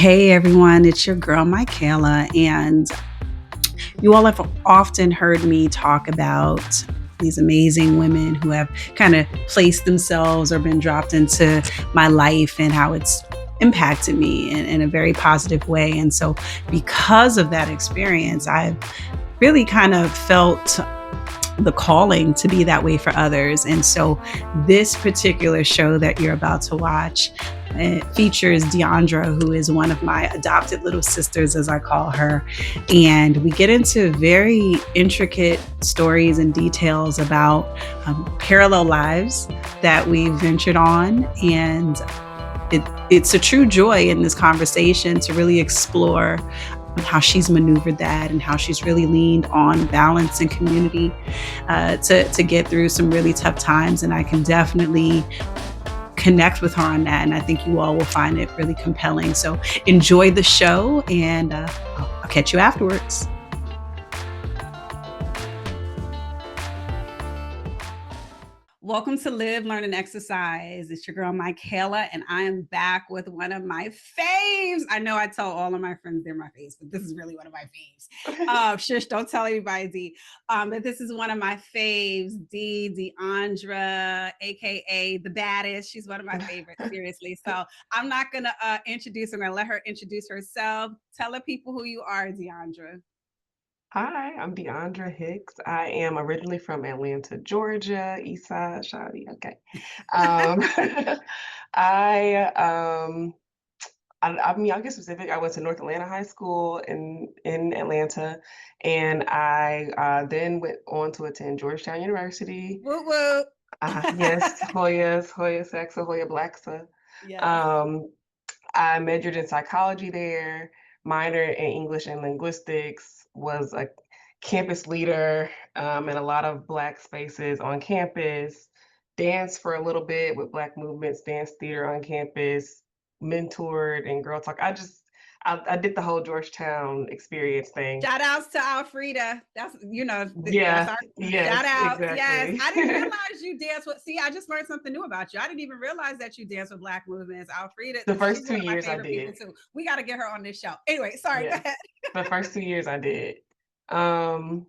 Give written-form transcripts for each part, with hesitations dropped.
Hey everyone, it's your girl Michaela, and you all have often heard me talk about these amazing women who have kind of placed themselves or been dropped into my life and how it's impacted me in a very positive way. And so, because of that experience, I've really kind of felt the calling to be that way for others. And so, this particular show that you're about to watch, it features Diondra, who is one of my adopted little sisters, as I call her. And we get into very intricate stories and details about parallel lives that we've ventured on. And it's a true joy in this conversation to really explore how she's maneuvered that and how she's really leaned on balance and community to get through some really tough times. And I can definitely connect with her on that. And I think you all will find it really compelling. So enjoy the show, and I'll catch you afterwards. Welcome to Live, Learn, and Exercise. It's your girl, Michaela, and I am back with one of my faves. I know I tell all of my friends they're my faves, but this is really one of my faves. Shush, don't tell anybody, D. But this is one of my faves, Diondra, aka the baddest. She's one of my favorites, seriously. So I'm not going to introduce her. I'm going to let her introduce herself. Tell the people who you are, Diondra. Hi, I'm Diondra Hicks. I am originally from Atlanta, Georgia, East Side, Shawty. Okay. Um, I I mean, I'll get specific. I went to North Atlanta High School in Atlanta, and I then went on to attend Georgetown University. Whoop whoop. Yes, Hoya Saxa, Hoya Blacksa. Yes. Um, I majored in psychology there, minor in English and linguistics, was a campus leader in a lot of Black spaces on campus, danced for a little bit with Black movements, dance theater on campus, mentored and girl talk. I did the whole Georgetown experience thing. Shout outs to Alfreda. That's that's Yeah, our shout yes, out. Yes. exactly. I didn't realize you dance with I just learned something new about you. I didn't even realize that you dance with Black movements. Alfreda, The she's first two one of my years I favorite people did. too. We gotta get her on this show. Anyway, sorry, go Yeah, ahead. the first 2 years I did. Um,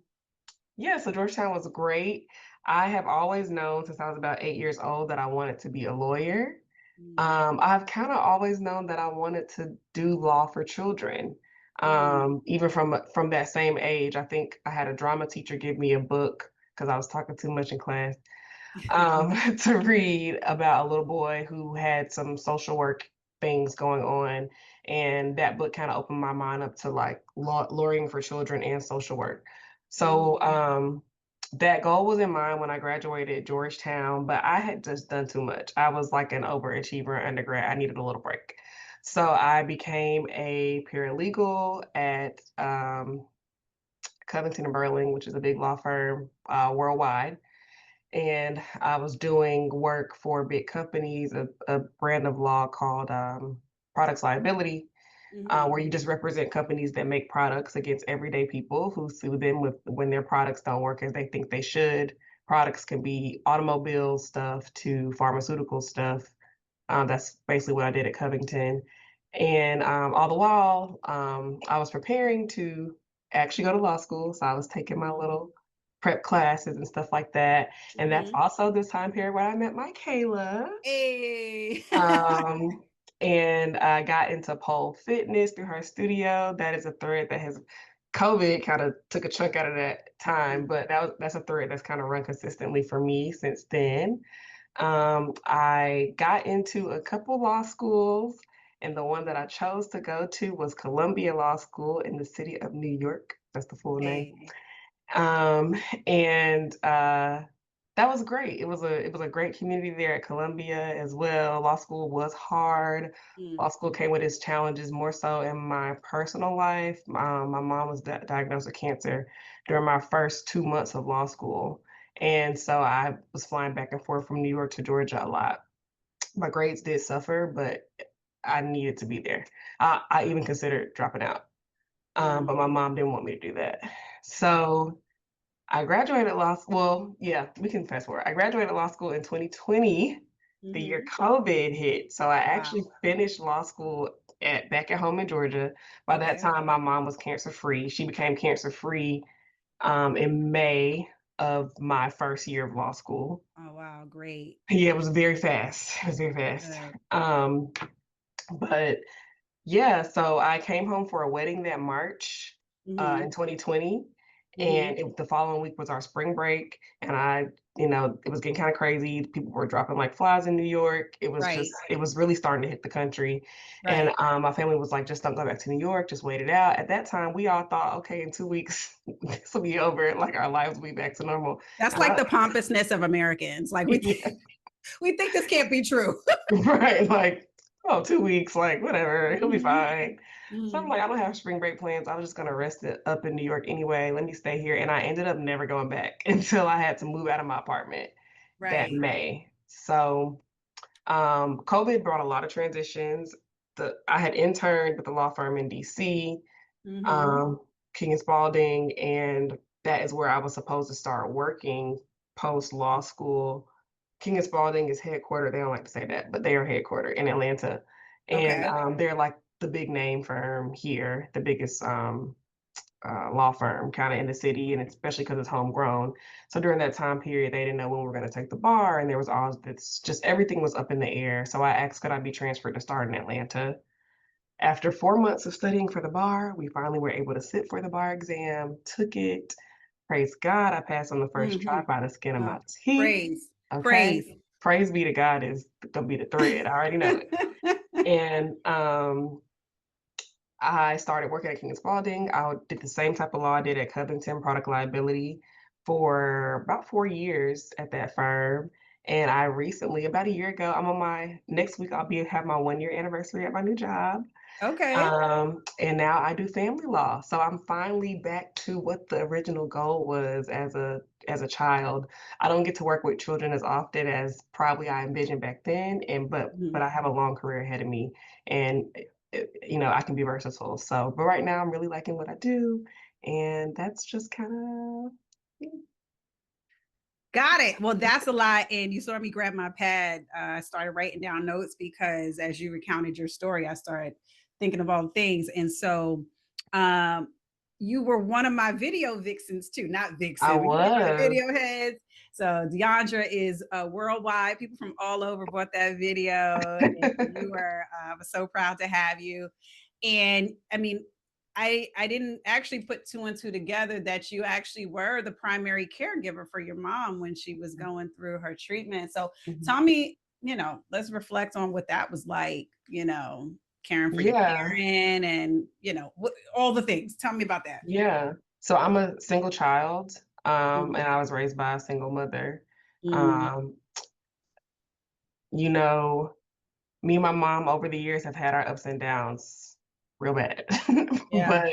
Yeah, so Georgetown was great. I have always known since I was about 8 years old that I wanted to be a lawyer. Mm, I've kinda always known that I wanted to do law for children. mm, Even from that same age, I think I had a drama teacher give me a book because I was talking too much in class, to read about a little boy who had some social work things going on, and that book kinda opened my mind up to, like, lawyering for children and social work. So, mm, that goal was in mind when I graduated Georgetown, but I had just done too much. I was like an overachiever undergrad. I needed a little break. So I became a paralegal at Covington and Burling, which is a big law firm worldwide. And I was doing work for big companies, a brand of law called products liability, where you mhm, just represent companies that make products against everyday people who sue them with when their products don't work as they think they should. Products can be automobile stuff to pharmaceutical stuff. That's basically what I did at Covington. And all the while, I was preparing to actually go to law school. So I was taking my little prep classes and stuff like that. And that's mhm. also this time period where I met Michaela. Hey. Um, and I got into pole fitness through her studio. That is a thread that has COVID kind of took a chunk out of that time, but that's a thread that's kind of run consistently for me since then. I got into a couple law schools, and the one that I chose to go to was Columbia Law School in the city of New York. That's the full name. Hey. Um, and that was great. It was a great community there at Columbia as well. Law school was hard. Mm, Law school came with its challenges more so in my personal life. My mom was diagnosed with cancer during my first 2 months of law school. And so I was flying back and forth from New York to Georgia a lot. My grades did suffer, but I needed to be there. I even considered dropping out, mm. but my mom didn't want me to do that. So I graduated law school. Well, yeah, we can fast forward. I graduated law school in 2020, the year Mhm. COVID hit. So I actually Wow. finished law school back at home in Georgia. By that Okay. time, my mom was cancer free. She became cancer free in May of my first year of law school. Oh, wow, great. Yeah, it was very fast. It was very fast. Good. But yeah, so I came home for a wedding that March, in Mhm. 2020, and Mhm. the following week was our spring break, and it was getting kinda crazy. People were dropping like flies in New York. Right. It was really starting to hit the country, and, Right. my family was like, "Just don't go back to New York, just wait it out." At that time, we all thought, "Okay, in 2 weeks, this will be over, like, our lives will be back to normal," That's and like I the pompousness of Americans. Like we yeah. we think this can't be true. Right, like, "Oh, 2 weeks, like, whatever, he'll be Mhm. fine." So I'm Mhm. like, "I don't have spring break plans, I was just gonna rest it up in New York anyway, let me stay here," and I ended up never going back until I had to move out of my apartment that Right. May. So, COVID brought a lot of transitions. The I had interned with a law firm in DC, Mhm. um, King& and Spalding, and that is where I was supposed to start working post law school. King& and Spalding is headquartered, they don't like to say that, but they are headquartered in Atlanta, and, Okay. they're like the big name firm here, the biggest, law firm kinda in the city, and especially because it's homegrown. So during that time period, they didn't know when we were gonna take the bar, and there was all this just everything was up in the air, so I asked could I be transferred to start in Atlanta. After 4 months of studying for the bar, we finally were able to sit for the bar exam, took it. Praise God, I passed on the first try Mhm. by the skin of Oh, my teeth, praise. okay? Praise. Praise be to God is gonna be the thread, I already know it. And, I started working at King& and Spalding. I did the same type of law I did at Covington, product liability, for about 4 years at that firm, and I recently about a year ago, I'm on my next week, I'll be have my 1-year anniversary at my new job. Okay. And now I do family law. So I'm finally back to what the original goal was as a child. I don't get to work with children as often as probably I envisioned back then, and but Mhm. I have a long career ahead of me, and I can be versatile. So, but right now I'm really liking what I do, and that's just kind of Got it. Well, that's a lot. And you saw me grab my pad. I started writing down notes because as you recounted your story, I started thinking of all the things. And so um, you were one of my video vixens too, not I vixen, but you were one of the was. video heads. So Diondra is worldwide. People from all over bought that video. And you were, I was so proud to have you. And I mean, I didn't actually put two and two together that you actually were the primary caregiver for your mom when she was going through her treatment. So Mhm. tell me, let's reflect on what that was like, caring for your Yeah, parent and, all the things. Tell me about that. yeah. So I'm a single child, Mm, and I was raised by a single mother. mm, Um, you know, Me and my mom over the years have had our ups and downs real bad. yeah. But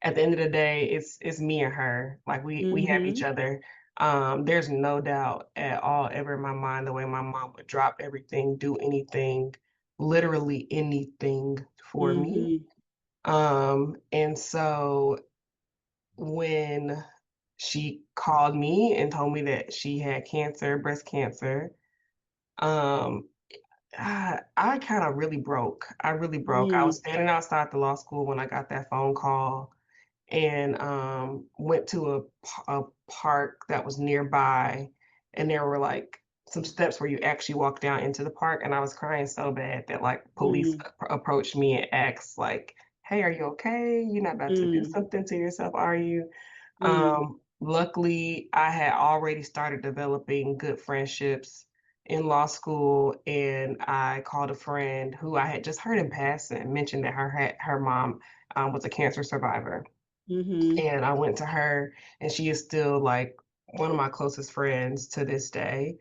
at the end of the day, it's me and her. Like we have each Mm-hmm. other. There's no doubt at all ever in my mind the way my mom would drop everything, do anything, literally anything for me. Mm-hmm. And so when she called me and told me that she had cancer, breast cancer, um, I kinda really broke. I really broke. I was Mm, standing outside the law school when I got that phone call and, went to a park that was nearby, and there were, like, some steps where you actually walk down into the park, and I was crying so bad that, like, police mm, approached me and asked, like, "Hey, are you okay? You're not about to do mm, something to yourself, are you?" mm, Luckily, I had already started developing good friendships in law school, and I called a friend who I had just heard in passing mention that her mom, was a cancer survivor, mm-hmm. and I went to her, and she is still, like, one of my closest friends to this day.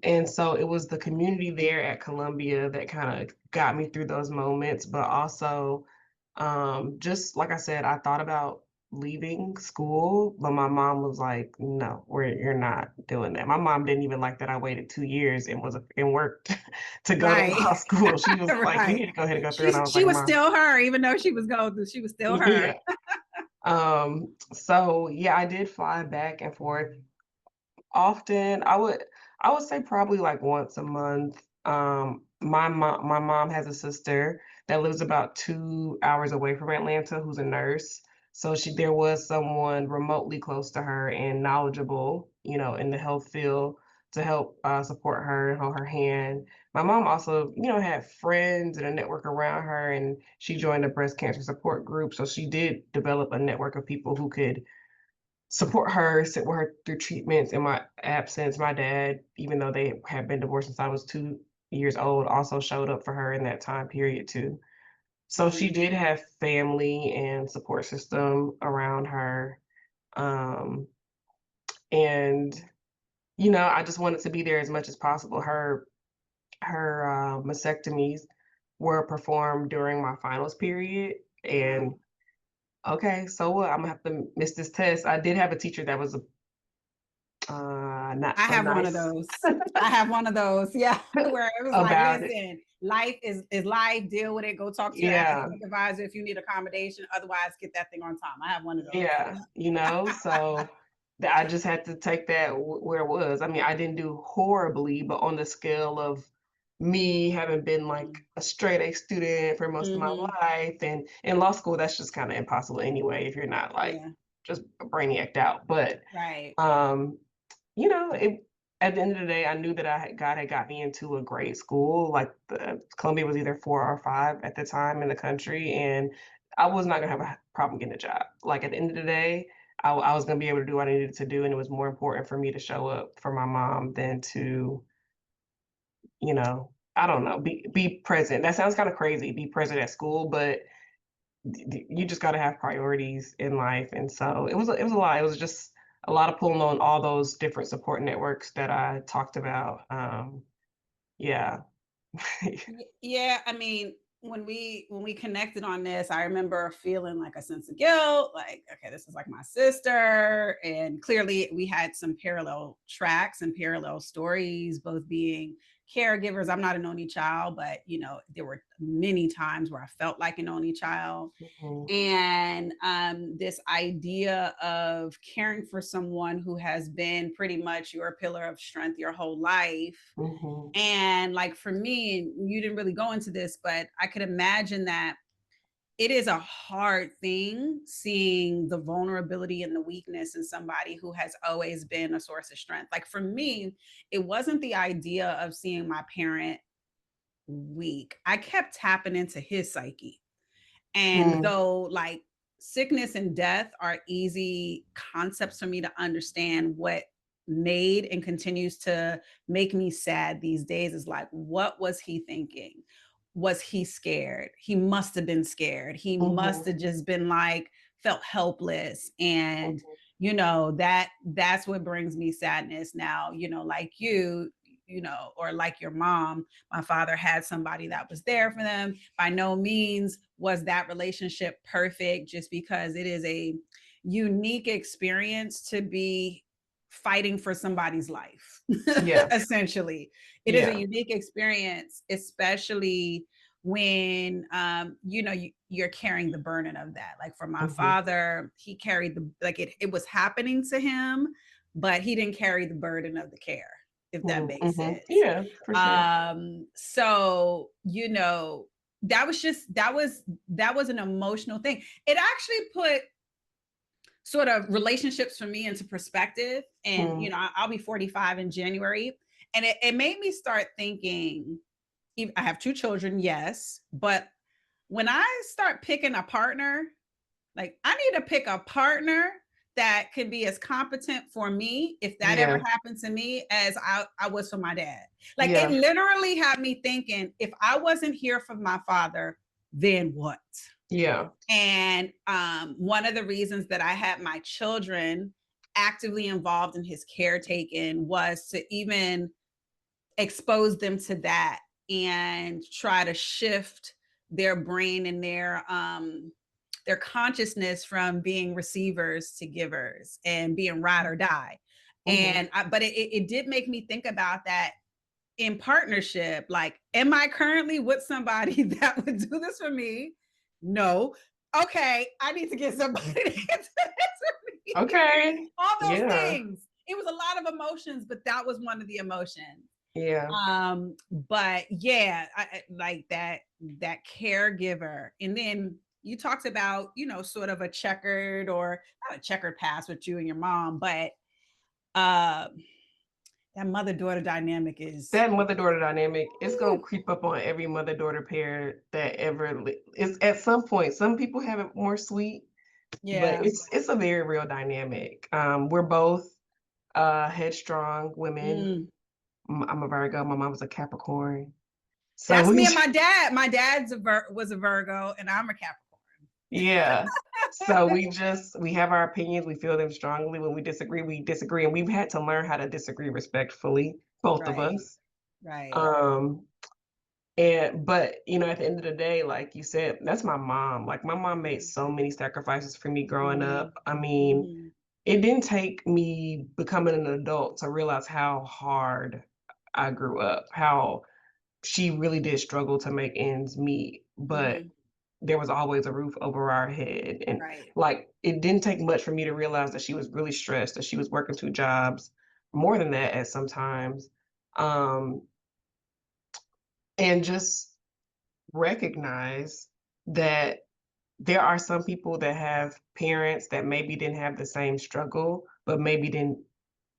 And so it was the community there at Columbia that kinda got me through those moments, but also, just like I said, I thought about leaving school, but my mom was like, "No, you're not doing that." My mom didn't even like that I waited 2 years and worked to go to Right. law school. She was like, "You Right. need to go ahead and go through," and I She was she like, was "Mom." still her, even though she was going through, she was still her. Yeah. So, yeah, I did fly back and forth often. I would say probably, like, once a month. my mom has a sister that lives about 2 hours away from Atlanta who's a nurse. So there was someone remotely close to her and knowledgeable, in the health field to help, support her and hold her hand. My mom also, had friends and a network around her, and she joined a breast cancer support group, so she did develop a network of people who could support her, sit with her through treatments in my absence. My dad, even though they had been divorced since I was 2 years old, also showed up for her in that time period too. So she Mm. did have family and support system around her. Um, and I just wanted to be there as much as possible. Her mastectomies were performed during my finals period, and Wow. okay, so what? I'm gonna have to miss this test. I did have a teacher that was not I so have one of nice those. I have one of those. Yeah, where it was like, about it. listen, life is life. Deal with it. Go talk to your Yeah, academic advisor if you need accommodation. Otherwise, get that thing on time. I have one of those. yeah, so I just had to take that where it was. I mean, I didn't do horribly, but on the scale of me having been like a straight A student for most of my Mm-hmm. life, and in law school, that's just kind of impossible anyway if you're not like Yeah. just brainiacked out. But Right. um, it at the end of the day, I knew that God had got me into a great school. Like Columbia was either 4 or 5 at the time in the country, and I was not gonna have a problem getting a job. Like at the end of the day, I was gonna be able to do what I needed to do, and it was more important for me to show up for my mom than to, I don't know, be present. That sounds kind of crazy, be present at school, but you just got to have priorities in life. And so it was a lot. It was just a lot of pulling on all those different support networks that I talked about. Yeah. Yeah, I mean, when we connected on this, I remember feeling like a sense of guilt, like, okay, this is like my sister. And clearly we had some parallel tracks and parallel stories, both being caregivers. I'm not an only child, but there were many times where I felt like an only child. Mhm, And this idea of caring for someone who has been pretty much your pillar of strength your whole life. mhm, And like for me, you didn't really go into this, but I could imagine that it is a hard thing seeing the vulnerability and the weakness in somebody who has always been a source of strength. Like for me, it wasn't the idea of seeing my parent weak. I kept tapping into his psyche. And mm, though like sickness and death are easy concepts for me to understand, what made and continues to make me sad these days is like, what was he thinking? Was he scared? He must have been scared. He must mhm, have just been like felt helpless. And mhm, that's what brings me sadness now, like or like your mom, my father had somebody that was there for them. By no means was that relationship perfect, just because it is a unique experience to be fighting for somebody's life. yeah, Essentially, it is a yeah, unique experience, especially when you're carrying the burden of that. Like for my mhm, father, he carried the like it was happening to him, but he didn't carry the burden of the care, if that mhm, makes mhm. sense. Yeah, for sure. So that was an emotional thing. It actually put sort of relationships for me into perspective. And Mm, I'll be 45 in January, and it made me start thinking. I have 2 children, yes, but when I start picking a partner, like I need to pick a partner that can be as competent for me if that ever yeah, happened to me as I was for my dad. Like it yeah, literally had me thinking, if I wasn't here for my father, then what? yeah. And one of the reasons that I had my children actively involved in his caretaking was to even expose them to that and try to shift their brain and their consciousness from being receivers to givers and being ride or die. Mhm, But it did make me think about that in partnership. Like, am I currently with somebody that would do this for me? No. Okay, I need to get somebody to do this for me. okay. All those Yeah. things. It was a lot of emotions, but that was one of the emotions. Yeah. But yeah, like that caregiver. And then you talked about, sort of a checkered, or not a checkered past with you and your mom, but uh that mother-daughter dynamic is That mother-daughter dynamic is gonna creep up on every mother-daughter pair that ever is at some point. Some people have it more sweet, but yeah. it's a very real dynamic. We're both headstrong women. Mm. I'm a Virgo. My mom was a Capricorn. So That's me we, and my dad. My dad's was a Virgo, and I'm a Capricorn. yeah. So we have our opinions. We feel them strongly. When we disagree, we disagree, and we've had to learn how to disagree respectfully, both of Right, us. right. Um, And but, at the end of the day, like you said, that's my mom. Like, my mom made so many sacrifices for me growing Mhm, up. I mean, mhm. it didn't take me becoming an adult to realize how hard I grew up, how she really did struggle to make ends meet, but Mhm. there was always a roof over our head. And, Right. like, it didn't take much for me to realize that she was really stressed, that she was working 2 jobs, more than that at sometimes. Um, and just recognize that there are some people that have parents that maybe didn't have the same struggle, but maybe didn't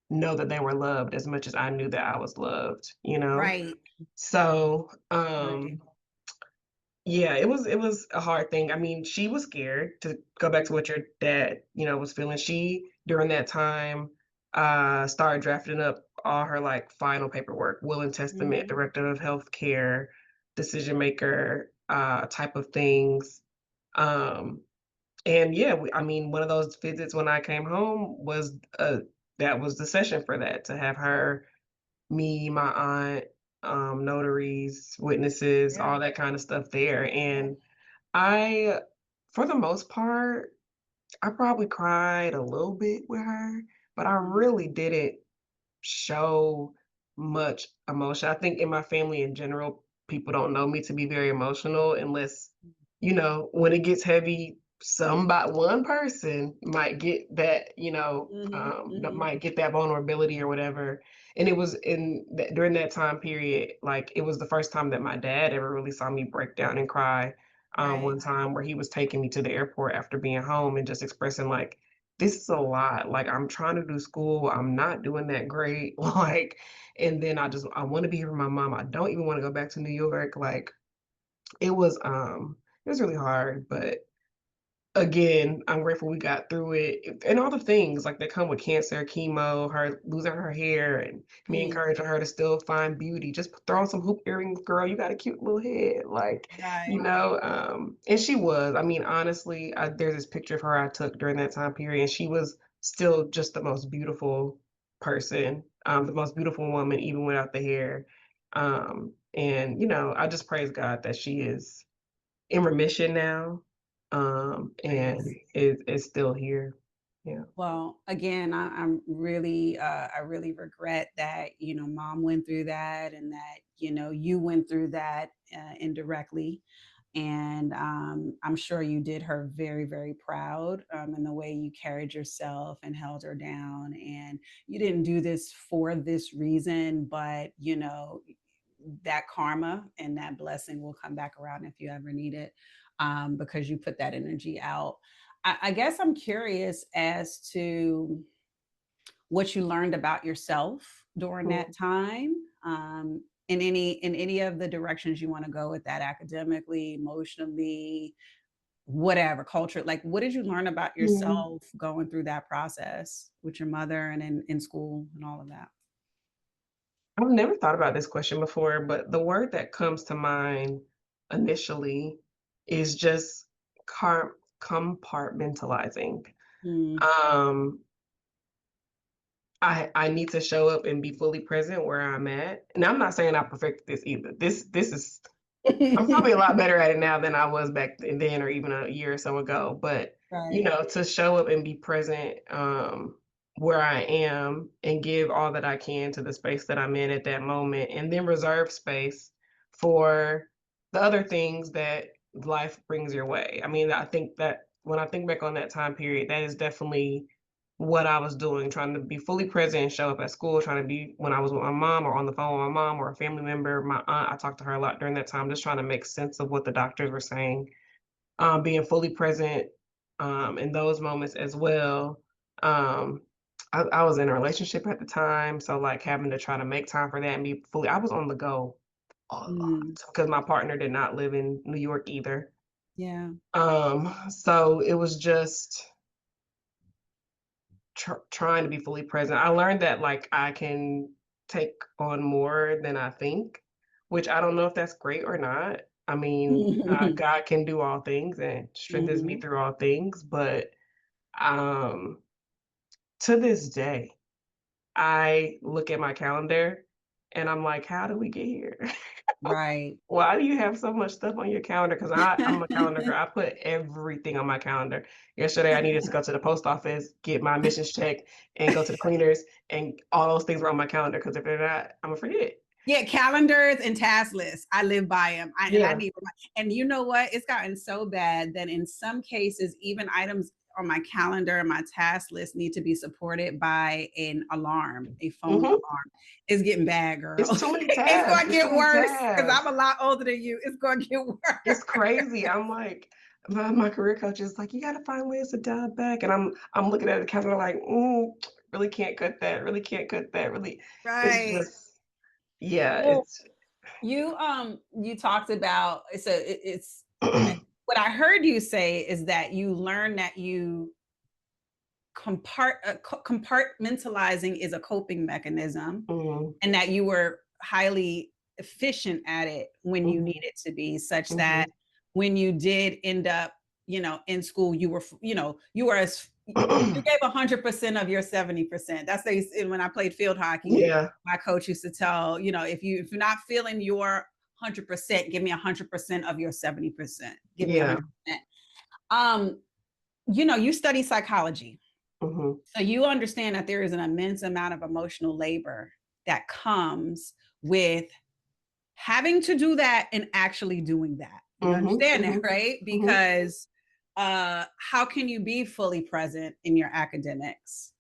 know that they were loved as much as I knew that I was loved, you know? Right. So, Right. yeah, it was a hard thing. I mean, she was scared, to go back to what your dad, was feeling. She, during that time, started drafting up all her, like, final paperwork, will and testament, Mhm. director of healthcare, decision maker, type of things. Um, and yeah, I mean, one of those visits when I came home was, that was the session for that, to have her, me, my aunt, notaries, witnesses, Yeah. all that kind of stuff there. Yeah. And I, for the most part, I probably cried a little bit with her, but I Mhm. really didn't show much emotion. I think in my family in general, people don't know me to be very emotional unless, when it gets heavy, one person might get that, Mhm. that Mhm. might get that vulnerability or whatever. And it was during that time period, like it was the first time that my dad ever really saw me break down and cry. Right. One time where he was taking me to the airport after being home and just expressing like, this is a lot. Like, I'm trying to do school. I'm not doing that great. Like, and then I want to be here with my mom. I don't even want to go back to New York. Like, it was really hard, but again, I'm grateful we got through it, and all the things, like, that come with cancer, chemo, her losing her hair, and me Mm. encouraging her to still find beauty. "Just throw on some hoop earrings, girl, you got a cute little head," like, Right. and she was. I mean, honestly, there's this picture of her I took during that time period, and she was still just the most beautiful person, the most beautiful woman even without the hair, and, I just praise God that she is in remission now, Praise. and is still here. Yeah. Well, again, I'm really, I really regret that, mom went through that, and that, you went through that indirectly. And I'm sure you did her very, very proud in the way you carried yourself and held her down. And you didn't do this for this reason, but, that karma and that blessing will come back around if you ever need it, because you put that energy out. I guess I'm curious as to what you learned about yourself during that Mhm. time, in any of the directions you want to go with that, academically, emotionally, whatever, culture. Like, what did you learn about Mhm. yourself going through that process with your mother and in school and all of that? I've never thought about this question before, but the word that comes to mind initially is just compartmentalizing. Mm. Um, I need to show up and be fully present where I'm at, and I'm not saying I perfected this either. This is I'm probably a lot better at it now than I was back then or even a year or so ago. But, Right. to show up and be present, where I am and give all that I can to the space that I'm in at that moment, and then reserve space for the other things that life brings your way. I mean, I think that when I think back on that time period, that is definitely what I was doing, trying to be fully present and show up at school, trying to be when I was with my mom or on the phone with my mom or a family member. My aunt, I talked to her a lot during that time, just trying to make sense of what the doctors were saying, being fully present in those moments as well. Um, I was in a relationship at the time, so like having to try to make time for that and be fully, I was on the go a lot Mm, because my partner did not live in New York either. yeah. So it was just trying to be fully present. I learned that like I can take on more than I think, which I don't know if that's great or not. I mean, God can do all things and strengthens me Mhm. through all things, but um, to this day, I look at my calendar and I'm like, how did we get here? Right. Why do you have so much stuff on your calendar? Because I'm a calendar girl. I put everything on my calendar. Yesterday, I needed to go to the post office, get my emissions checked, and go to the cleaners, and all those things were on my calendar. Because if they're not, I'm gonna forget. Yeah, calendars and task lists. I live by them. I Yeah. need, and you know what? It's gotten so bad that in some cases, even items on my calendar and my task list need to be supported by an alarm, a phone Hmm. alarm. It's getting bad, girl. It's too many It's tabs. going to It's too get many worse because I'm tabs. a lot older than you. It's going to get It's worse. crazy. I'm like, my career coach is like, you got to find ways to dial back, and I'm looking at the calendar like, really can't cut that. Really can't cut that. Really, it's Right. just, yeah, Well, you talked about it's what I heard you say is that you learned that you compartmentalizing is a coping mechanism Mhm, and that you were highly efficient at it when you mhm, needed to be, such that mhm. when you did end up, in school, you were as you gave 100% of your 70%. That's they when I played field hockey, Yeah, my coach used to tell, if you're not feeling your 100%, give me 100% of your 70%. Give me yeah, 100%. Um, you study psychology. mhm, So you understand that there is an immense amount of emotional labor that comes with having to do that and actually doing that. You mhm, understand that, mhm, right? mhm. Because how can you be fully present in your academics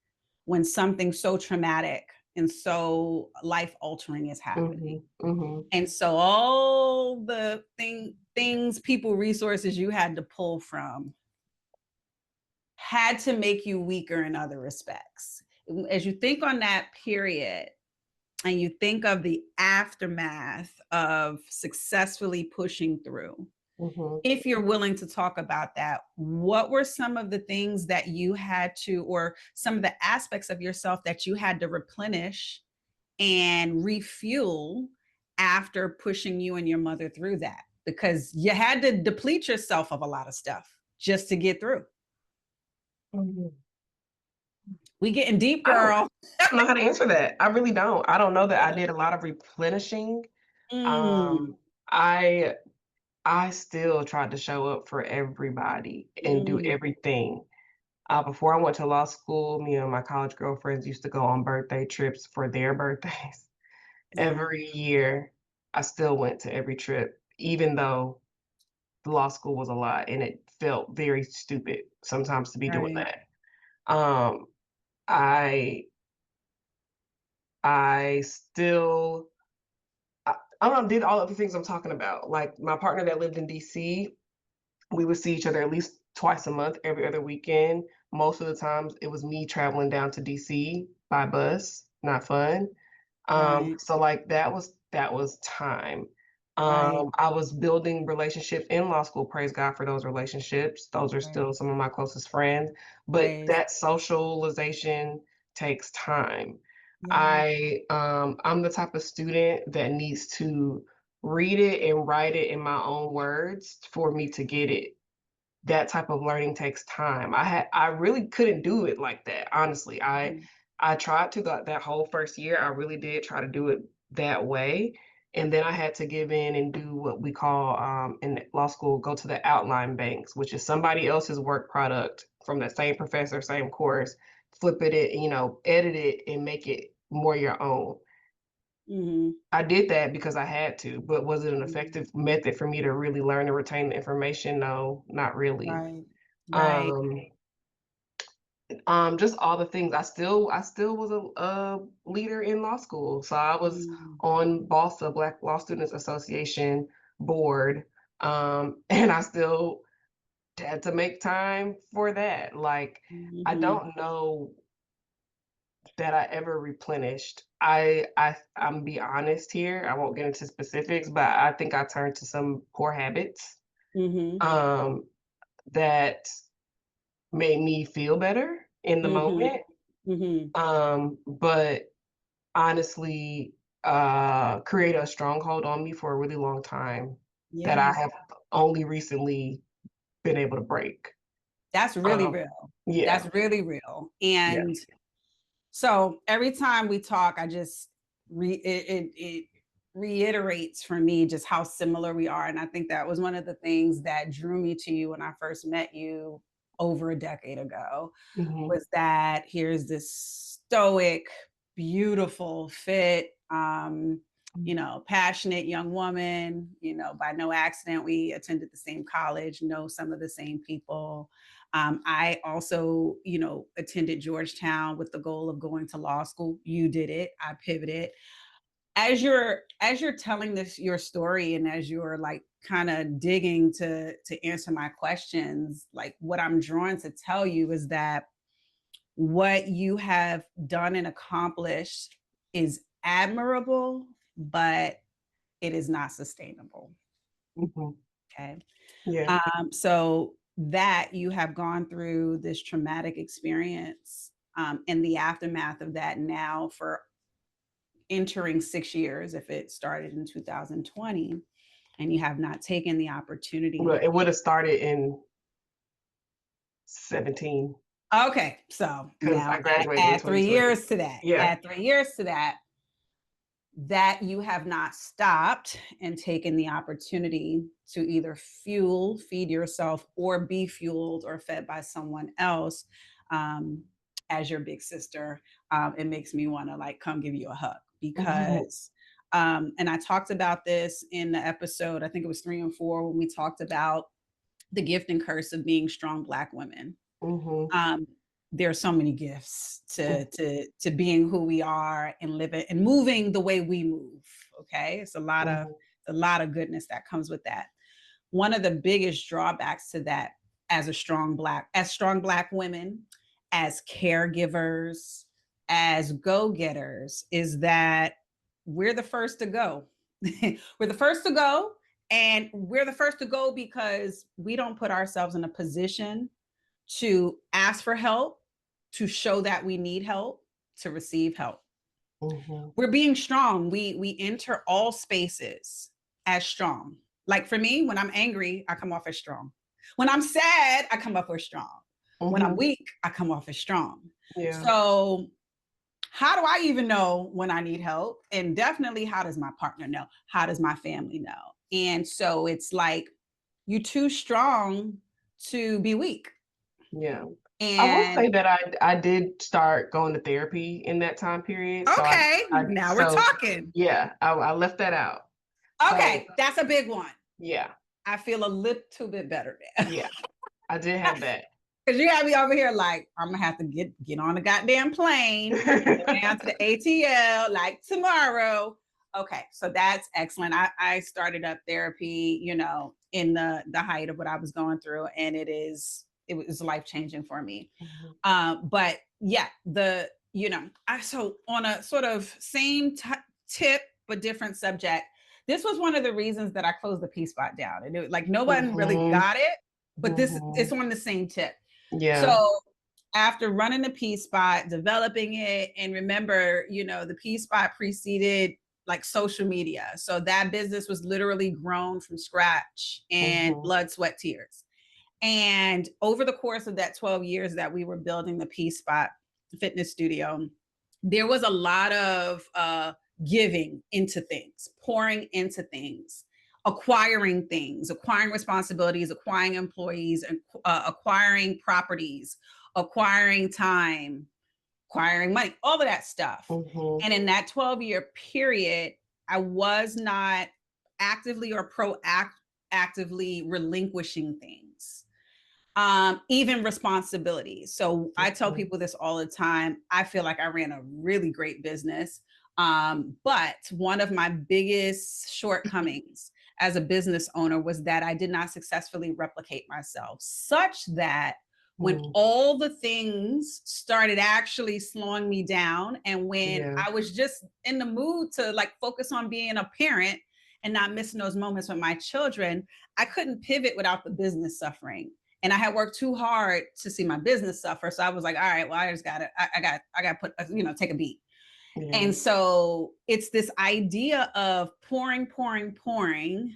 when something so traumatic and so life altering is happening? Mhm, mhm. And so all the things, people, resources you had to pull from had to make you weaker in other respects. As you think on that period and you think of the aftermath of successfully pushing through, Mhm. if you're willing to talk about that, what were some of the things that you had to, or some of the aspects of yourself that you had to replenish and refuel after pushing you and your mother through that? Because you had to deplete yourself of a lot of stuff just to get through. Mhm. We getting deep, I don't girl. I don't know how to answer that. I really don't. I don't know that I did a lot of replenishing. Mm, Um, I I still tried to show up for everybody and do mm, everything. Before I went to law school, me and my college girlfriends used to go on birthday trips for their birthdays. yeah, Every year, I still went to every trip, even though the law school was a lot and it felt very stupid sometimes to be doing right. that. Um, I I still I don't know, did all of the things I'm talking about. Like my partner that lived in DC, we would see each other at least twice a month, every other weekend. Most of the times it was me traveling down to DC by bus, not fun. Right, So like that was time. right, I was building relationships in law school. Praise God for those relationships. Those are right. still some of my closest friends. But Praise. that socialization takes time. Yeah. I'm the type of student that needs to read it and write it in my own words for me to get it. That type of learning takes time. I really couldn't do it like that, honestly. Mhm. I tried to that whole first year, I really did try to do it that way, and then I had to give in and do what we call, in law school, go to the outline banks, which is somebody else's work product from that same professor, same course, flip it, edit it and make it more your own. Mhm. I did that because I had to, but was it an Mhm. effective method for me to really learn and retain the information? No, not really. Right. Right. Um, Just all the things. I still was a leader in law school. So I was Mm, on BALSA, Black Law Students Association board. And I still had to make time for that. Like, I mhm, don't know that I ever replenished. I'm be honest here. I won't get into specifics, but I think I turned to some poor habits mhm, um that made me feel better in the mhm, moment. mhm. But honestly, create a stronghold on me for a really long time that I Yeah, have only recently been able to break. that's really Um, real. yeah, That's really real. yeah. And so every time we talk, I just it reiterates for me just how similar we are. And I think that was one of the things that drew me to you when I first met you over a decade ago, Mhm, was that here's this stoic, beautiful, fit, passionate young woman. By no accident, we attended the same college, know some of the same people. I also, attended Georgetown with the goal of going to law school. You did it. I pivoted. As you're telling this your story, and as you're like kind of digging to answer my questions, like what I'm drawn to tell you is that what you have done and accomplished is admirable, but it is not sustainable. mhm, Okay. yeah, So that you have gone through this traumatic experience, and the aftermath of that now for entering 6 years, if it started in 2020, and you have not taken the well, opportunity. it would have started in 17 Okay. So because now I graduated in add 2020. 3 years to that, Yeah. that you have not stopped and taken the opportunity to either feed yourself, or be fueled or fed by someone else. um, as your big sister, it makes me want to like come give you a hug, Mhm, because and I talked about this in the episode, I think it was 3 and 4, when we talked about the gift and curse of being strong Black women. mhm, um, there are so many gifts to mm, being who we are and living and moving the way we move. Okay, it's mhm, a lot of goodness that comes with that. One of the biggest drawbacks to that, as strong Black women, as caregivers, as go-getters, is that we're the first to go. We're the first to go, and we're the first to go because we don't put ourselves in a position to ask for help, to show that we need help, to receive help. mhm, We're being strong. We enter all spaces as strong. Like for me, when I'm angry, I come off as strong. When I'm sad, I come off as strong. When I'm mhm, weak, I come off as strong. yeah, So how do I even know when I need help? And definitely, how does my partner know? How does my family know? And so it's like, you're too strong to be weak. yeah. I will And say that I did start going to therapy in that time period, so okay, I now we're so talking. yeah, I left that out. Okay, So, that's a big one. yeah, I feel a little bit better now. yeah, I did have that. Because you have me over here like, I'm gonna have to get on the goddamn plane, go down to the ATL like tomorrow. Okay, so that's excellent. I started up therapy, in the height of what I was going through, and it was life changing for me. Mhm, But yeah, I so on a sort of same tip but different subject. This was one of the reasons that I closed the P spot down, and like no one really mhm, got it, but this it's mhm. on the same tip. Yeah, So after running the P spot, developing it, and remember, the P spot preceded like social media. So that business was literally grown from scratch and mhm, blood, sweat, tears. And over the course of that 12 years that we were building the P Spot fitness studio, there was a lot of giving into things, pouring into things, acquiring responsibilities, acquiring employees, and acquiring properties, acquiring time, acquiring money, all of that stuff. mhm, And in that 12-year period, I was not actively or proactively relinquishing things. Even responsibility. So I tell Mhm. people this all the time. I feel like I ran a really great business. But one of my biggest shortcomings as a business owner was that I did not successfully replicate myself, such that when Mm, all the things started actually slowing me down, and when yeah, I was just in the mood to like focus on being a parent and not missing those moments with my children, I couldn't pivot without the business suffering. And I had worked too hard to see my business suffer. So I was like, all right, well, I just gotta, I gotta put, take a beat. yeah. And so it's this idea of pouring, pouring, pouring,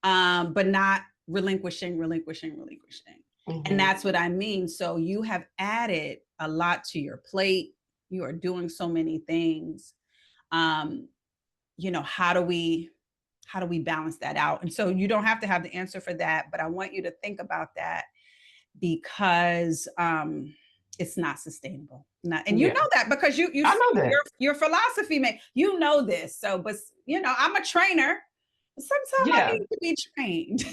but not relinquishing, relinquishing, relinquishing. And Mhm. that's what I mean. So you have added a lot to your plate. You are doing so many things. Um, how do we balance that out? And so you don't have to have the answer for that, but I want you to think about that because it's not sustainable. Not, and you Yeah, know that because I know that. your philosophy man, you know this. So, but I'm a trainer. Sometimes I Yeah. need to be trained.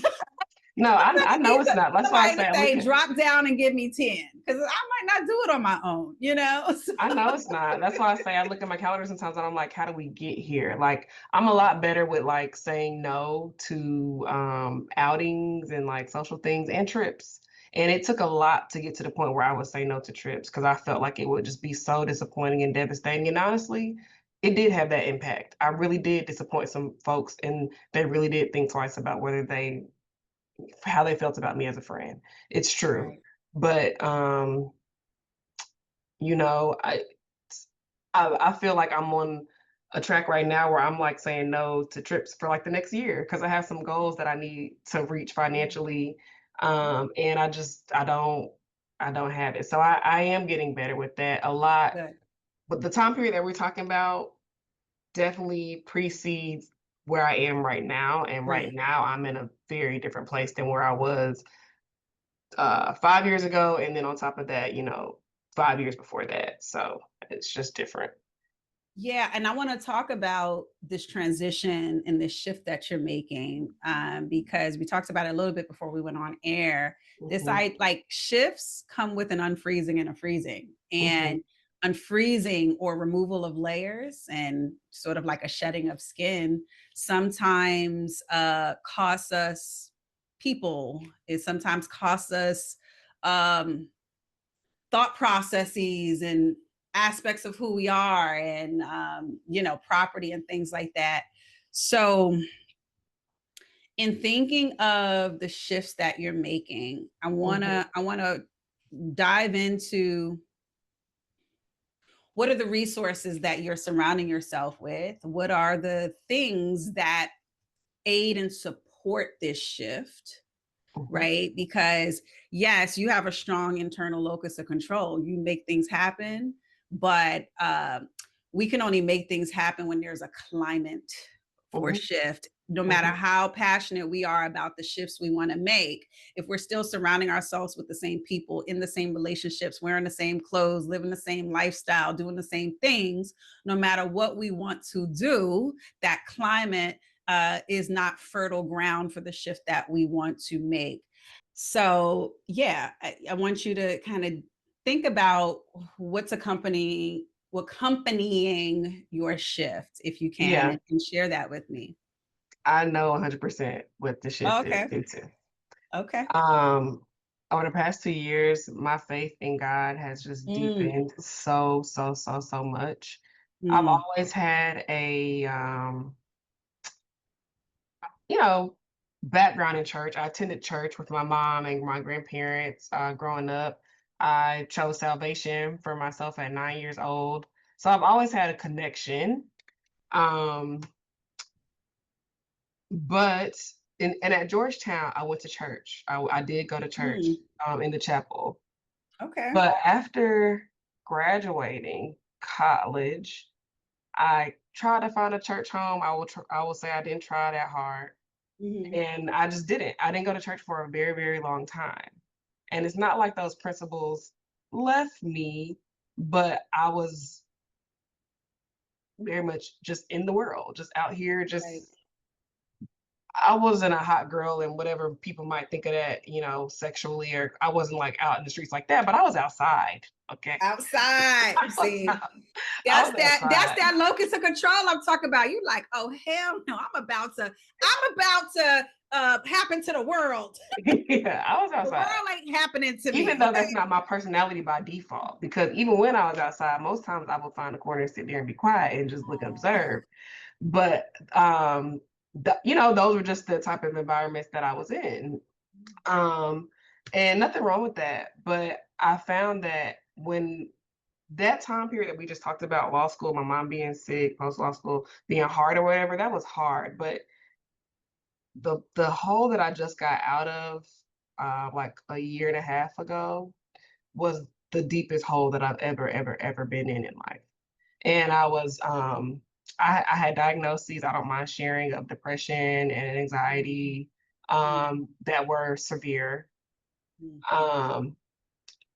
No, I I know need it's not. That's why I somebody say to I look say, at. drop down and give me 10, because I might not do it on my own, So, I know it's not. That's why I say I look at my calendar sometimes and I'm like, how do we get here? Like, I'm a lot better with like saying no to outings and like social things and trips. And it took a lot to get to the point where I would say no to trips because I felt like it would just be so disappointing and devastating. And honestly, it did have that impact. I really did disappoint some folks and they really did think twice about whether they how they felt about me as a friend. It's true. right, But you know, I feel like I'm on a track right now where I'm like saying no to trips for like the next year because I have some goals that I need to reach financially. And I don't have it. So I am getting better with that a lot. good, But the time period that we're talking about definitely precedes where I am right now. And right right. now I'm in a very different place than where I was 5 years ago. And then on top of that, 5 years before that. So it's just different. Yeah, and I want to talk about this transition and this shift that you're making, because we talked about it a little bit before we went on air. This Mhm, I like shifts come with an unfreezing and a freezing, mhm, and unfreezing or removal of layers and sort of like a shedding of skin sometimes costs us people. It sometimes costs us um, thought processes and aspects of who we are, and property and things like that. So in thinking of the shifts that you're making, i want mhm, to i want to dive into what are the resources that you're surrounding yourself with, what are the things that aid and support this shift, mhm, right? Because yes, you have a strong internal locus of control. You make things happen, but we can only make things happen when there's a climate for mhm, shift. No matter mhm, how passionate we are about the shifts we want to make, if we're still surrounding ourselves with the same people, in the same relationships, wearing the same clothes, living the same lifestyle, doing the same things, no matter what we want to do, that climate is not fertile ground for the shift that we want to make. So, yeah, I want you to kind of think about what accompanying your shift, if you can, yeah, and share that with me. I know 100% what the Oh, shift is okay. due to. Okay. Over the past 2 years, my faith in God has just Mm, deepened so, so, so, so much. I've mm, always had you know, background in church. I attended church with my mom and my grandparents, growing up. I chose salvation for myself at 9 years old. So I've always had a connection. Um, But and at Georgetown, I went to church. I did go to church, mm. in the chapel. Okay. But after graduating college, I tried to find a church home. I will say I didn't try that hard, Hmm. and I just didn't. I didn't go to church for a very, very long time. And it's not like those principles left me, but I was very much just in the world, just out here, Right. just I wasn't a hot girl and whatever people might think of that, sexually, or I wasn't like out in the streets like that, but I was outside. Okay. Outside. I was See, out, I that's was that's outside. that locus of control I'm talking about. You like, oh hell no, I'm about to happen to the world. Yeah, I was The outside. world ain't happening to Even me. though that's not my personality by default, because even when I was outside, most times I would find a corner and sit there and be quiet and just look and Aw. observe. But those were just the type of environments that I was in. Um, and nothing wrong with that. But I found that when that time period that we just talked about, law school, my mom being sick, post law school being hard or whatever, that was hard. But the hole that I just got out of like a year and a half ago was the deepest hole that I've ever been in life. And I had diagnoses, I don't mind sharing, of depression and anxiety Mm, that were severe. mm, Um,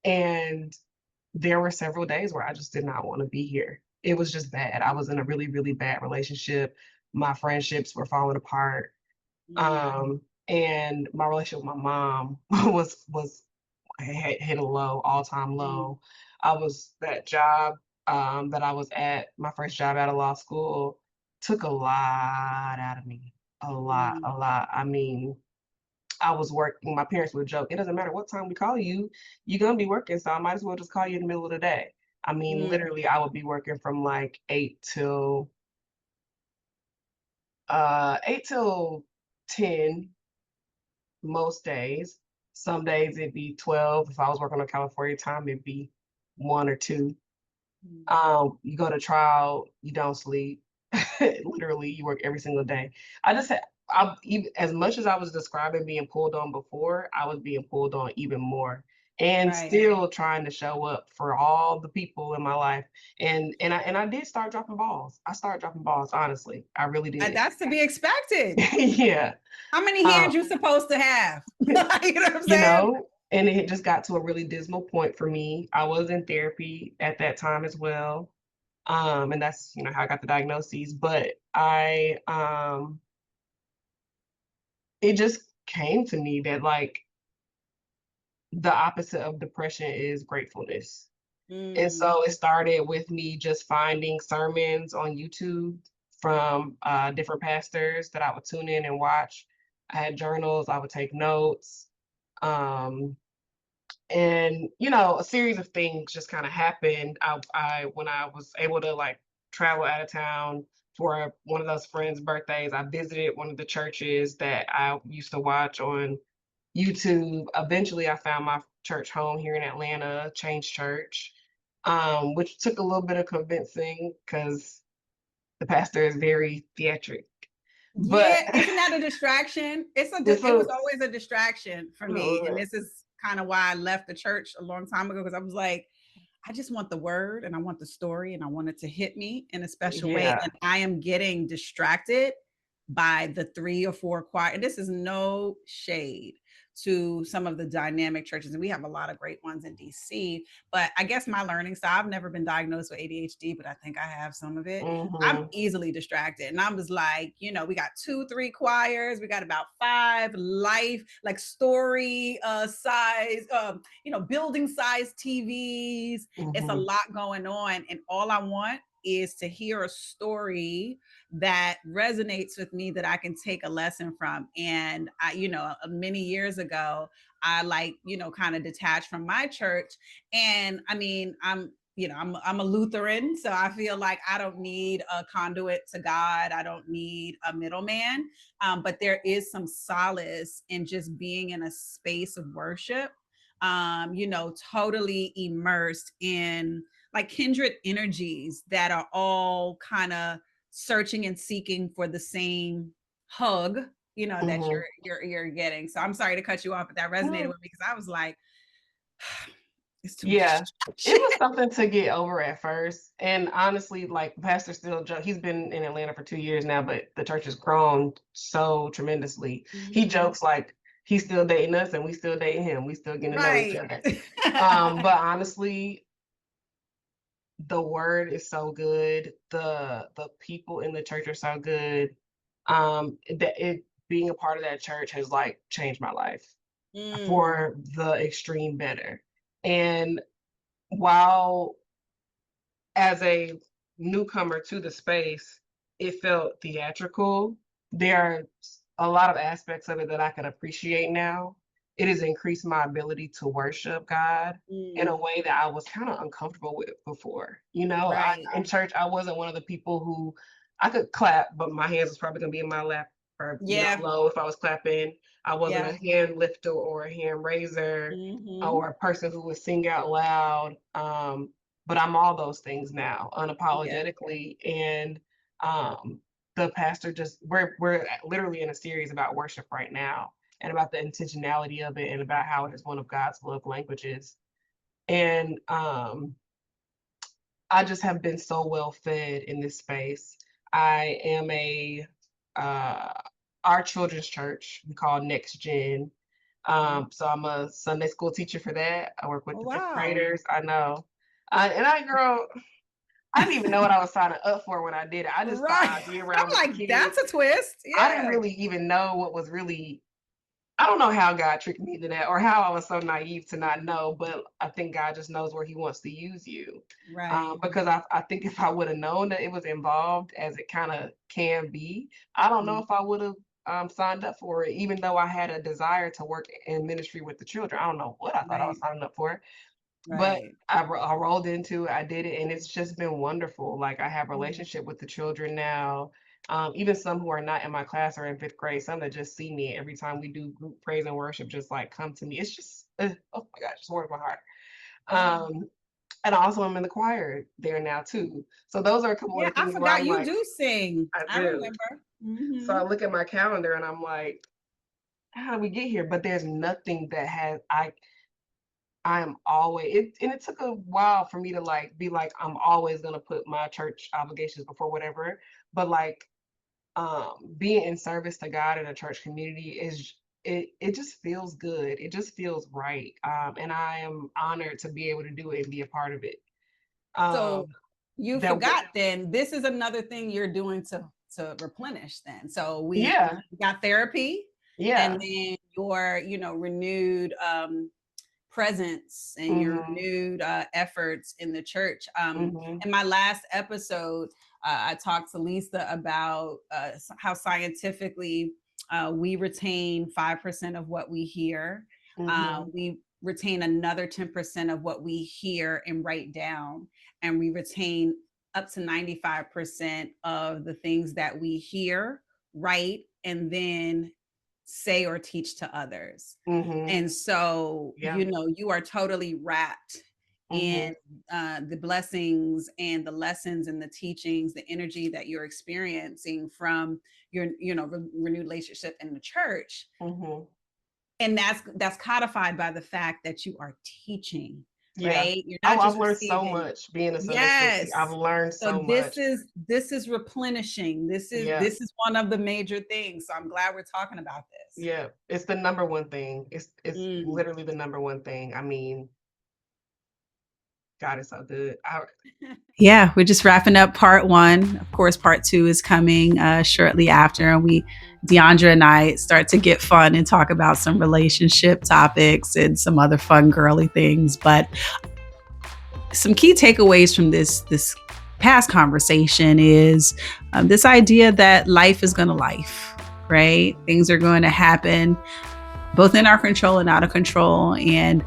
and there were several days where I just did not want to be here. It was just bad. I was in a really, really bad relationship. My friendships were falling apart. mm, And my relationship with my mom was hit a low, all-time mm, low. I was that job that I was at, my first job out of law school, took a lot out of me. A lot, mm. a lot. I mean, I was working, my parents would joke, it doesn't matter what time we call you, you're gonna be working, so I might as well just call you in the middle of the day. I mean, Mm, literally, I would be working from like 8 till 10 most days. Some days it'd be 12. If I was working on California time, it'd be 1 or 2. mm. You go to trial, you don't sleep. Literally, you work every single day. I just had, even as much as I was describing being pulled on before, I was being pulled on even more, and Right. still trying to show up for all the people in my life. And I did start dropping balls. I started dropping balls, honestly. I really did. That's to be expected. Yeah. How many Um, hands you supposed to have? You know what I'm you saying? know, and it just got to a really dismal point for me. I was in therapy at that time as well. And that's, how I got the diagnoses. But it just came to me that like the opposite of depression is gratefulness. And Mm, so it started with me just finding sermons on YouTube from different pastors that I would tune in and watch. I had journals, I would take notes. Um, and a series of things just kind of happened. I when I was able to like travel out of town for one of those friends' birthdays, I visited one of the churches that I used to watch on YouTube. Eventually I found my church home here in Atlanta, Change Church, which took a little bit of convincing because the pastor is very theatric, but yeah, isn't that a distraction? it's It a was always a distraction for me, and this is kind of why I left the church a long time ago because I was like, I just want the word and I want the story and I want it to hit me in a special way. yeah. And I am getting distracted by the 3 or 4 choir. And this is no shade to some of the dynamic churches. And we have a lot of great ones in DC. But I guess my learning style, I've never been diagnosed with ADHD, but I think I have some of it. I'm Hmm. easily distracted. And I was like, we got 2, 3 choirs, we got about 5 life, like story size, building size TVs. It's a Hmm. lot going on. And all I want is to hear a story that resonates with me that I can take a lesson from. And many years ago, I kind of detached from my church. And I mean, I'm a Lutheran, so I feel like I don't need a conduit to God. I don't need a middleman. But there is some solace in just being in a space of worship, totally immersed in like kindred energies that are all kind of searching and seeking for the same hug, that Hmm. you're getting. So I'm sorry to cut you off, but that resonated No. with me because I was like, it's too much. Yeah, it was something to get over at first. And honestly, like Pastor still he's been in Atlanta for 2 years now, but the church has grown so tremendously. He Mhm. jokes like he's still dating us and we still dating him. We still getting to know each Right. other. But honestly, the word is so good. The people in the church are so good. That it being a part of that church has like changed my life Mm, for the extreme better. And while as a newcomer to the space, it felt theatrical. There are a lot of aspects of it that I can appreciate now. It has increased my ability to worship God in mm, a way that I was kind of uncomfortable with before. You know, right. in church, I wasn't one of the people who I could clap, but my hands was probably gonna be in my lap or Yeah. low if I was clapping. I wasn't Yeah. a hand lifter or a hand raiser Hmm. or a person who would sing out loud. But I'm all those things now, Yeah. unapologetically. And the pastor just we're literally in a series about worship right now and about the intentionality of it and about how it is one of God's love languages. And I just have been so well fed in this space. I am a uh, our children's church we call Next Gen. Mhm. So I'm a Sunday school teacher for that. I work with Oh, the fifth wow. graders. I know. And girl, I didn't even know what I was signing up for when I did it. I just thought Right. I'd be I'm around with the like, that's kids. a twist. I didn't Yeah. really even know what was really I don't know how God tricked me into that or how I was so naive to not know, but I think God just knows where he wants to use you. Right. Because I think if I would have known that it was involved as it kind of can be, I don't know Mm, if I would have signed up for it, even though I had a desire to work in ministry with the children. I don't know what I thought I was right. signing up for, but Right. I rolled into it, I did it, and it's just been wonderful. Like, I have Mm. relationship with the children now, even some who are not in my class or in 5th grade, some that just see me every time we do group praise and worship, just, like, come to me. It's just, oh my gosh, just warms my heart. Yeah. And I also am in the choir there now too. So those are a couple of Yeah. the I things where forgot I'm you like, do sing. I I do. remember. So Hmm. I look at my calendar and I'm like, "How did we get here?" But there's nothing that has I'm always it and it took a while for me to, like, be like, I'm always gonna put my church obligations before whatever, but, like, being in service to God in a church community is it just feels good. It just feels right, and I am honored to be able to do it and be a part of it. So Um, you that w forgot then this is another thing you're doing to replenish then. So we Yeah, got therapy and yeah, then your, renewed presence and your mhm, renewed efforts in the church. mhm, In my last episode, I talked to Lisa about how scientifically we retain 5% of what we hear. mhm, We retain another 10% of what we hear and write down, and we retain up to 95% of the things that we hear, write, and then say or teach to others. mhm, And so, yeah, you are totally wrapped in mhm, the blessings and the lessons and the teachings, the energy that you're experiencing from your, renewed relationship in the church. mhm, And that's codified by the fact that you are teaching, yeah. right? You're not I've just learned so receiving. much being a Sunday school teacher. I've Yes. learned So so this much. is this is replenishing. This is Yeah. this is one of the major things. So I'm glad we're talking about this. Yeah, it's the number one thing. It's Mm. literally the number one thing. I mean, God is so good. Yeah, we're just wrapping up part one. Of course, part two is coming shortly after, and Diondra and I, start to get fun and talk about some relationship topics and some other fun girly things. But some key takeaways from this past conversation is this idea that life is going to life, right? Things are going to happen both in our control and out of control. And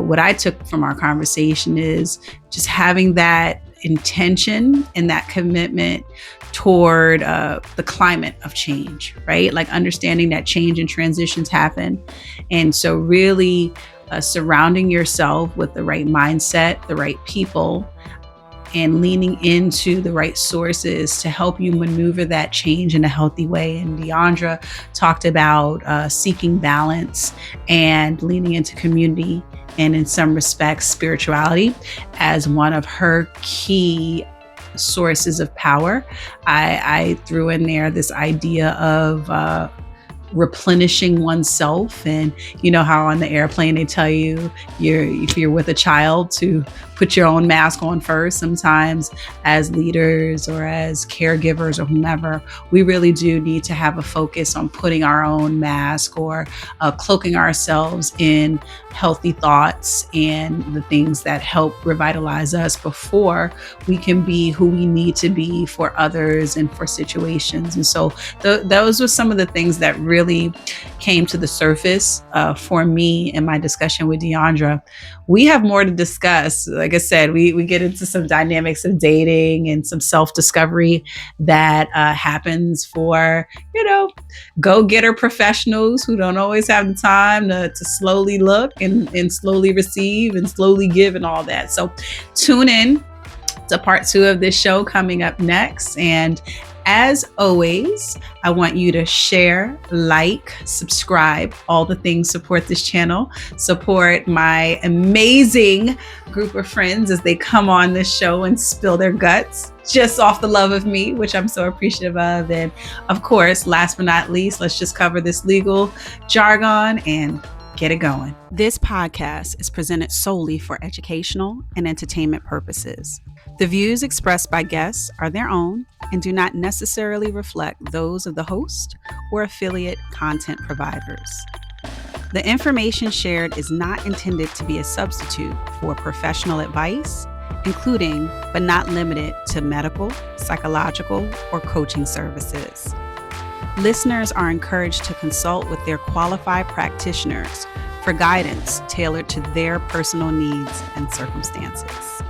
what I took from our conversation is just having that intention and that commitment toward the climate of change, right? Like understanding that change and transitions happen. And so, really surrounding yourself with the right mindset, the right people, and leaning into the right sources to help you maneuver that change in a healthy way. And Diondra talked about seeking balance and leaning into community and, in some respects, spirituality as one of her key sources of power. I threw in there this idea of replenishing oneself. And you know how on the airplane they tell you if you're with a child to put your own mask on first. Sometimes as leaders or as caregivers or whomever, we really do need to have a focus on putting our own mask or cloaking ourselves in healthy thoughts and the things that help revitalize us before we can be who we need to be for others and for situations. And so those were some of the things that really came to the surface for me in my discussion with Diondra. We have more to discuss. Like I said, we get into some dynamics of dating and some self-discovery that happens for, go-getter professionals who don't always have the time to slowly look and slowly receive and slowly give and all that. So tune in to part 2 of this show coming up next. And as always, I want you to share, like, subscribe, all the things. Support this channel, support my amazing group of friends as they come on this show and spill their guts just off the love of me, which I'm so appreciative of. And of course, last but not least, let's just cover this legal jargon and get it going. This podcast is presented solely for educational and entertainment purposes. The views expressed by guests are their own and do not necessarily reflect those of the host or affiliate content providers. The information shared is not intended to be a substitute for professional advice, including but not limited to medical, psychological, or coaching services. Listeners are encouraged to consult with their qualified practitioners for guidance tailored to their personal needs and circumstances.